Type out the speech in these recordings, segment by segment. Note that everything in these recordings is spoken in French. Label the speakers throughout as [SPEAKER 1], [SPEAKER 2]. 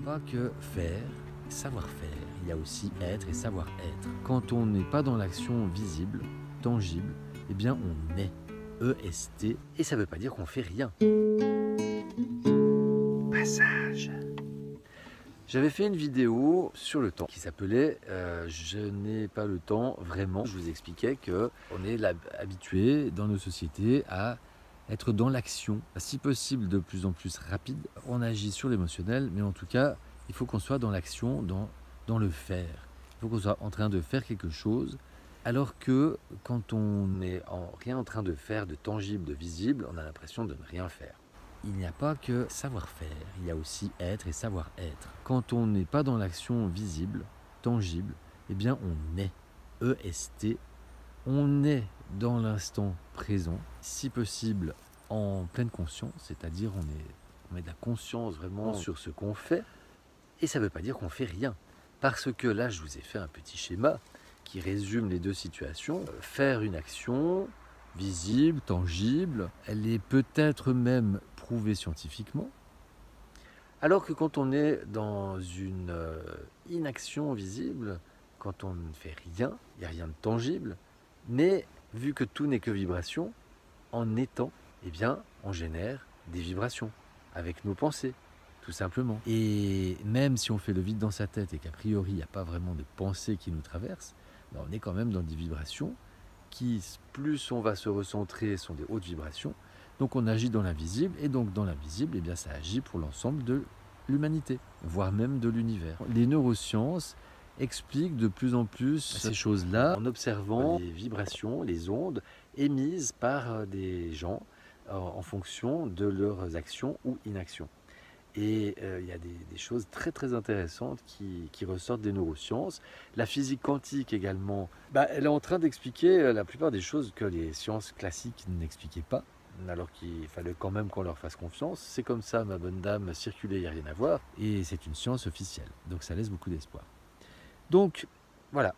[SPEAKER 1] Il n'y a pas que faire, savoir-faire, il y a aussi être et savoir-être. Quand on n'est pas dans l'action visible, tangible, eh bien on est, EST, et ça ne veut pas dire qu'on fait rien. Passage. J'avais fait une vidéo sur le temps qui s'appelait Je n'ai pas le temps vraiment. Je vous expliquais qu'on est habitué dans nos sociétés à être dans l'action, si possible de plus en plus rapide. On agit sur l'émotionnel, mais en tout cas, il faut qu'on soit dans l'action, dans le faire. Il faut qu'on soit en train de faire quelque chose, alors que quand on n'est rien en train de faire de tangible, de visible, on a l'impression de ne rien faire. Il n'y a pas que savoir-faire, il y a aussi être et savoir-être. Quand on n'est pas dans l'action visible, tangible, eh bien on est, EST, on est dans l'instant présent, si possible en pleine conscience, c'est-à-dire on met de la conscience vraiment sur ce qu'on fait, et ça ne veut pas dire qu'on fait rien. Parce que là, je vous ai fait un petit schéma qui résume les deux situations. Faire une action visible, tangible, elle est peut-être même prouvée scientifiquement, alors que quand on est dans une inaction visible, quand on ne fait rien, il n'y a rien de tangible, mais vu que tout n'est que vibration, en étant, eh bien, on génère des vibrations avec nos pensées, tout simplement. Et même si on fait le vide dans sa tête et qu'a priori, il n'y a pas vraiment de pensée qui nous traverse, ben on est quand même dans des vibrations qui, plus on va se recentrer, sont des hautes vibrations. Donc on agit dans l'invisible, et donc dans l'invisible, eh bien, ça agit pour l'ensemble de l'humanité, voire même de l'univers. Les neurosciences expliquent de plus en plus ces choses-là en observant les vibrations, les ondes émises par des gens en fonction de leurs actions ou inactions. Et il y a des choses très très intéressantes qui ressortent des neurosciences. La physique quantique également, elle est en train d'expliquer la plupart des choses que les sciences classiques n'expliquaient pas, alors qu'il fallait quand même qu'on leur fasse confiance. C'est comme ça, ma bonne dame, circuler, il n'y a rien à voir. Et c'est une science officielle, donc ça laisse beaucoup d'espoir. Donc voilà,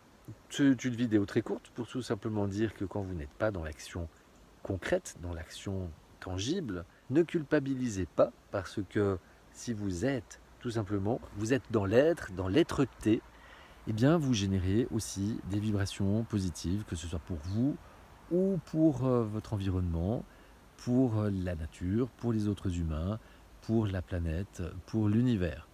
[SPEAKER 1] c'est une vidéo très courte pour tout simplement dire que quand vous n'êtes pas dans l'action concrète, dans l'action tangible, ne culpabilisez pas, parce que si vous êtes tout simplement, vous êtes dans l'être, dans l'être-té, eh bien vous générez aussi des vibrations positives, que ce soit pour vous ou pour votre environnement, pour la nature, pour les autres humains, pour la planète, pour l'univers.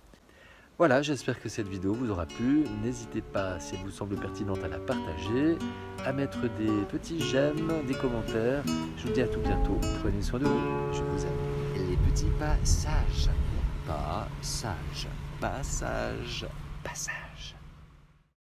[SPEAKER 1] Voilà, j'espère que cette vidéo vous aura plu. N'hésitez pas, si elle vous semble pertinente, à la partager, à mettre des petits j'aime, des commentaires. Je vous dis à tout bientôt. Prenez soin de vous. Je vous aime.
[SPEAKER 2] Les petits passages. Passage. Passage. Passage.